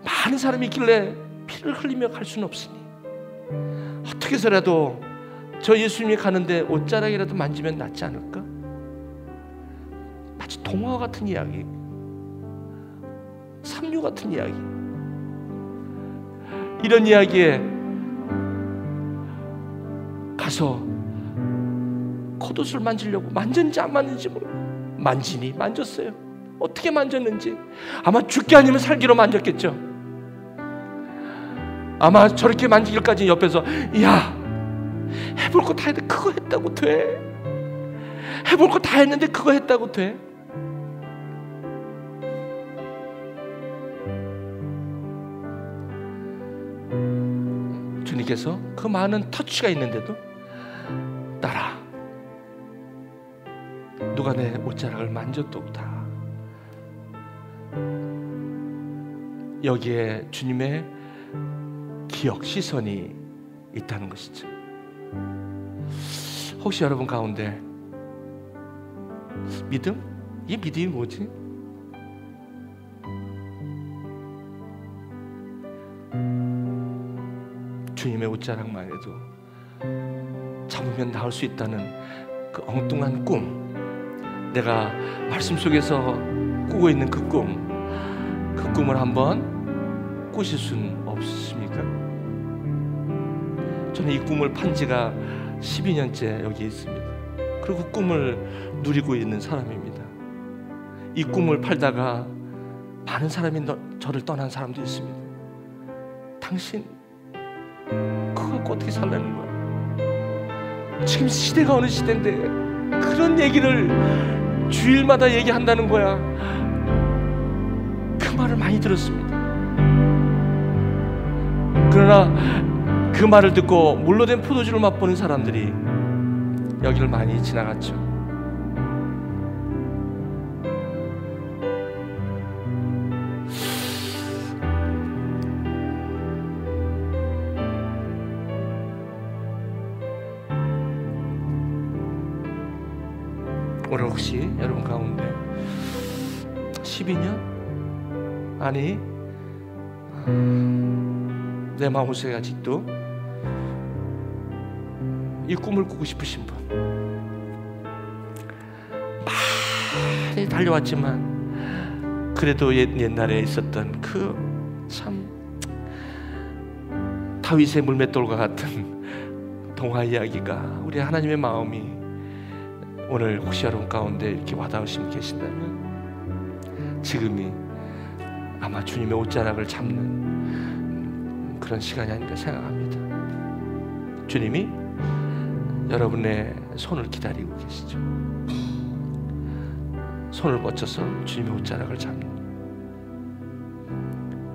많은 사람이 있길래 피를 흘리며 갈 수는 없으니 어떻게 해서라도 저 예수님이 가는데 옷자락이라도 만지면 낫지 않을까? 마치 동화 같은 이야기, 삼류 같은 이야기. 이런 이야기에 가서 겉옷을 만지려고 만졌는지 안 만졌는지 모르고 만지니 만졌어요. 어떻게 만졌는지, 아마 죽기 아니면 살기로 만졌겠죠. 아마 저렇게 만지기까지 옆에서 야, 해볼 거 다 했는데 그거 했다고 돼? 해볼 거 다 했는데 그거 했다고 돼? 주님께서 그 많은 터치가 있는데도 따라, 누가 내 옷자락을 만졌도다. 여기에 주님의 기억, 시선이 있다는 것이죠. 혹시 여러분 가운데 믿음? 이 믿음이 뭐지? 주님의 옷자락만 해도 잡으면 나올 수 있다는 그 엉뚱한 꿈, 내가 말씀 속에서 꾸고 있는 그 꿈을 한번 꾸실 수는 없습니까? 저는 이 꿈을 판 지가 12년째 여기 있습니다. 그리고 그 꿈을 누리고 있는 사람입니다. 이 꿈을 팔다가 많은 사람이 저를 떠난 사람도 있습니다. 당신 그거 갖고 어떻게 살라는 거야? 지금 시대가 어느 시대인데 그런 얘기를 주일마다 얘기한다는 거야. 그 말을 많이 들었습니다. 그러나 그 말을 듣고 물로 된 포도주를 맛보는 사람들이 여기를 많이 지나갔죠. 오늘 혹시 여러분 가운데 12년? 아니 내 마음속에 아직도 이 꿈을 꾸고 싶으신 분, 많이 달려왔지만 그래도 옛날에 있었던 그 참 다윗의 물맷돌과 같은 동화 이야기가 우리 하나님의 마음이 오늘 혹시 여러분 가운데 이렇게 와닿으신 분 계신다면 지금이 아마 주님의 옷자락을 잡는 그런 시간이 아닌가 생각합니다. 주님이 여러분의 손을 기다리고 계시죠. 손을 뻗쳐서 주님의 옷자락을 잡는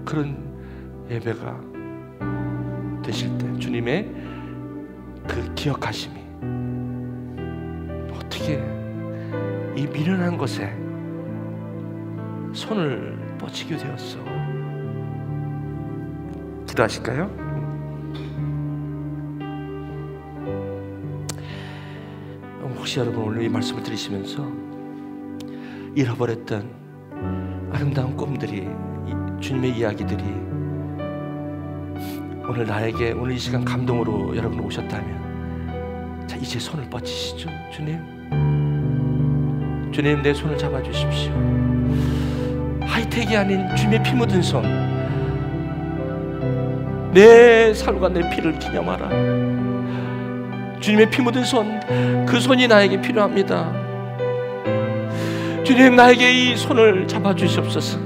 그런 예배가 되실 때 주님의 그 기억하심이 어떻게 이 미련한 것에 손을 뻗치게 되었어. 기도하실까요? 혹시 여러분 오늘 이 말씀을 들으시면서 잃어버렸던 아름다운 꿈들이, 주님의 이야기들이 오늘 나에게 오늘 이 시간 감동으로 여러분 오셨다면, 자 이제 손을 뻗치시죠. 주님 내 손을 잡아주십시오. 하이텍이 아닌 주님의 피 묻은 손, 내 살과 내 피를 기념하라. 주님의 피 묻은 손, 그 손이 나에게 필요합니다. 주님 나에게 이 손을 잡아주시옵소서.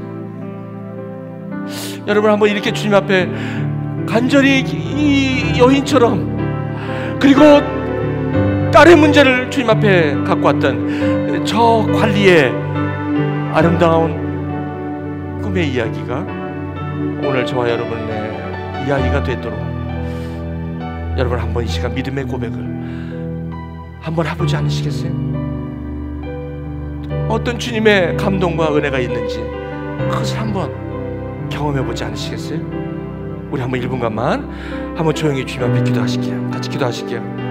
여러분 한번 이렇게 주님 앞에 간절히 이 여인처럼, 그리고 딸의 문제를 주님 앞에 갖고 왔던 저 관리의 아름다운 꿈의 이야기가 오늘 저와 여러분의 이야기가 되도록 여러분 한번 이 시간 믿음의 고백을 한번 해보지 않으시겠어요? 어떤 주님의 감동과 은혜가 있는지 그것을 한번 경험해보지 않으시겠어요? 우리 한번 1분간만 한번 조용히 주님 앞에 기도하실게요. 같이 기도하실게요.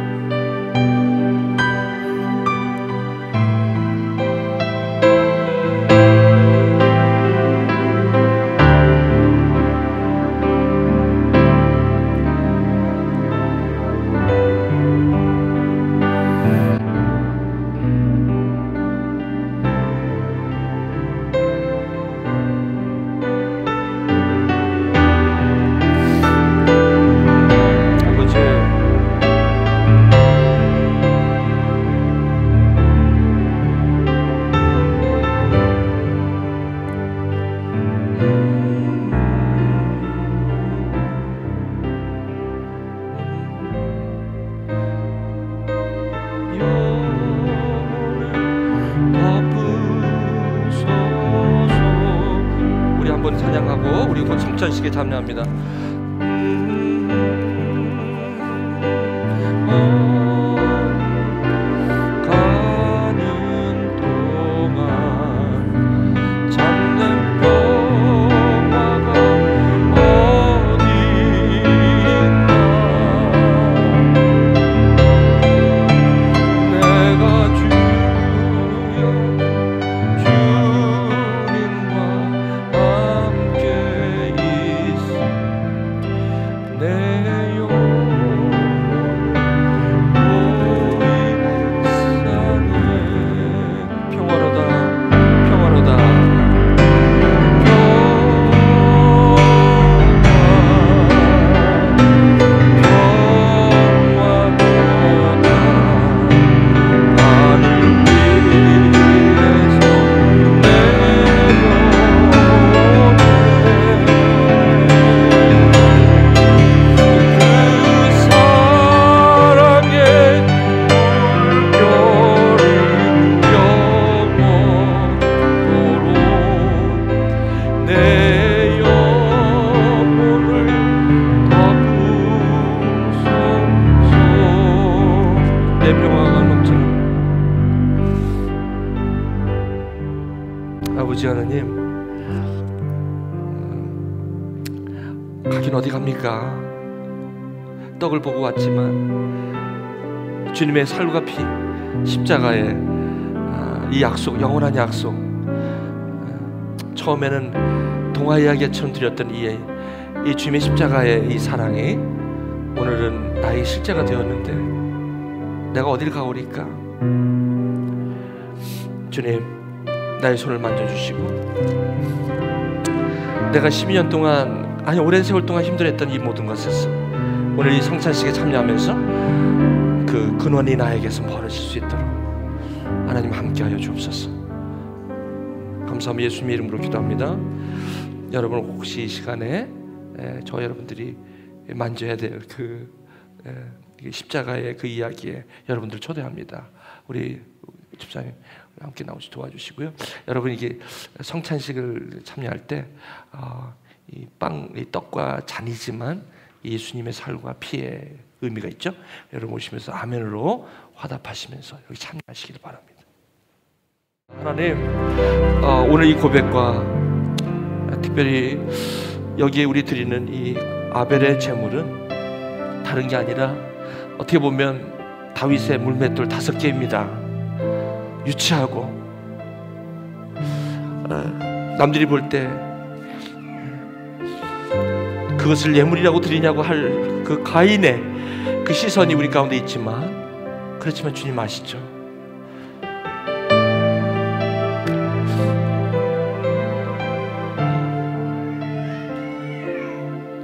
찬양하고 우리 곧 성찬식에 참여합니다. 가는 동안 잡는 평화가 어디 있나. 내가 주여 주님과 함께 있어 내 아버지 하나님, 가긴 어디 갑니까? 떡을 보고 왔지만 주님의 살과 피, 십자가의 이 약속, 영원한 약속, 처음에는 동화 이야기처럼 드렸던 이 주님의 십자가의 이 사랑이 오늘은 나의 실제가 되었는데 내가 어딜 가오리까? 주님, 나의 손을 만져주시고, 내가 12년 동안, 아니 오랜 세월 동안 힘들었던 이 모든 것에서 오늘 이 성찬식에 참여하면서 그 근원이 나에게서 멀어질 수 있도록 하나님 함께하여 주옵소서. 감사합니다. 예수님의 이름으로 기도합니다. 여러분 혹시 이 시간에 저 여러분들이 만져야 될 그 십자가의 그 이야기에 여러분들 초대합니다. 우리 집사님 함께 나오시 도와주시고요. 여러분 이게 성찬식을 참여할 때 이 빵, 이 떡과 잔이지만 예수님의 살과 피의 의미가 있죠. 여러분 오시면서 아멘으로 화답하시면서 여기 참여하시길 바랍니다. 하나님, 오늘 이 고백과 특별히 여기에 우리 드리는 이 아벨의 제물은 다른 게 아니라 어떻게 보면 다윗의 물맷돌 5개입니다. 유치하고 남들이 볼 때 그것을 예물이라고 드리냐고 할 그 가인의 그 시선이 우리 가운데 있지만, 그렇지만 주님 아시죠?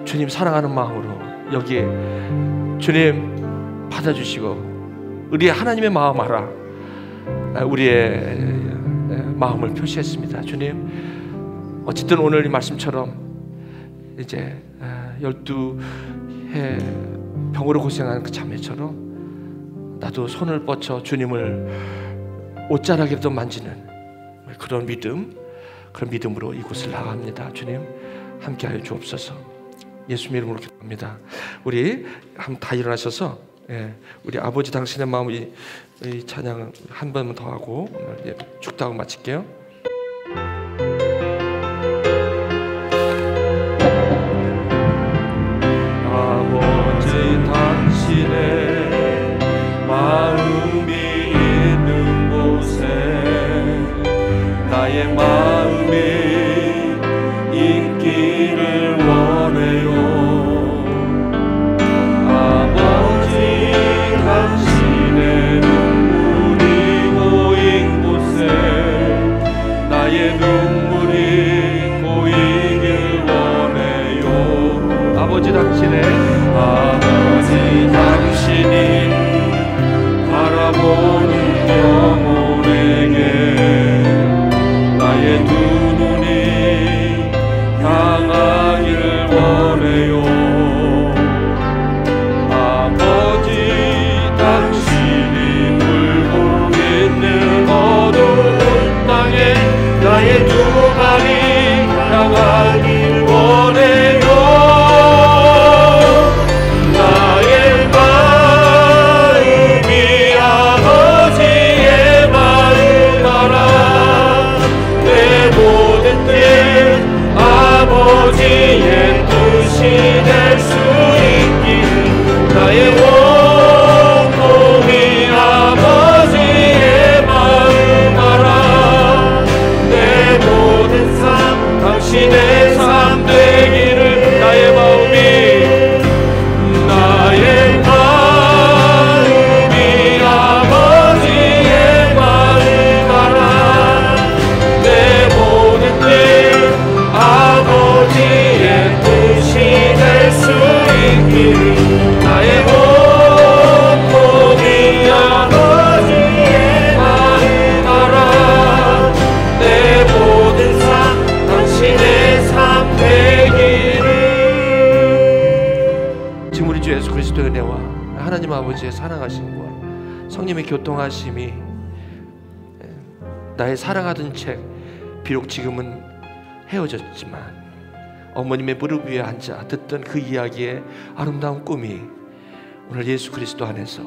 주님 사랑하는 마음으로 여기에 주님 받아주시고 우리 하나님의 마음 알아 우리의 마음을 표시했습니다. 주님, 어쨌든 오늘 이 말씀처럼 이제 12해 병으로 고생하는 그 자매처럼 나도 손을 뻗쳐 주님을 옷자락에도 만지는 그런 믿음, 그런 믿음으로 이곳을 나갑니다. 주님 함께하여 주옵소서. 예수님 이름으로 기도합니다. 우리 한번 다 일어나셔서 우리 아버지 당신의 마음 이 찬양 한 번만 더 하고 오늘 축도하고 마칠게요. 아버지 당신의 마음이 있는 곳에 나의 마음이 있기를 원해요. 아버지 당신의 눈물이 고인 곳에 나의 눈물이 고이길 원해요. 아버지 당신의 바라보는 영혼에게 나의 두 눈이 향하길 원해요. 아버지 당신이 물고 있는 어두운 땅에 나의 두 발이 향하길 원해요. 아버지의 뜻이 될 수 있길 나의 원동이 아버지의 마음 알아. 내 모든 삶 당신의 삶 되기를 나의 마음이 아버지의 마음 알아. 내 모든 뜻 아버지의 뜻이 될 수 있길 나의 온몸이 아버지의 마음 알아. 내 모든 삶 당신의 삶 되기를. 지금 우리 주 예수 그리스도의 은혜와 하나님 아버지의 사랑하심과 성령의 교통하심이 나의 사랑하던 책 비록 지금은 헤어졌지만 어머님의 무릎 위에 앉아 듣던 그 이야기의 아름다운 꿈이 오늘 예수 그리스도 안에서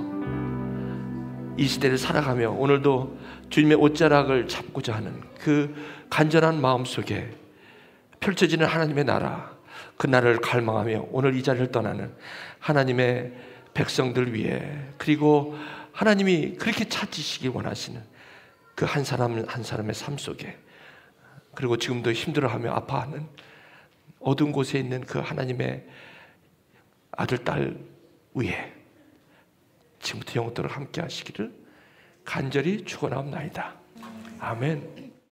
이 시대를 살아가며 오늘도 주님의 옷자락을 잡고자 하는 그 간절한 마음 속에 펼쳐지는 하나님의 나라, 그 나라를 갈망하며 오늘 이 자리를 떠나는 하나님의 백성들 위해, 그리고 하나님이 그렇게 찾으시길 원하시는 그 한 사람 한 사람의 삶 속에, 그리고 지금도 힘들어하며 아파하는 어두운 곳에 있는 그 하나님의 아들, 딸 위에 지금부터 영원토록 함께 하시기를 간절히 축원하옵나이다. 아멘.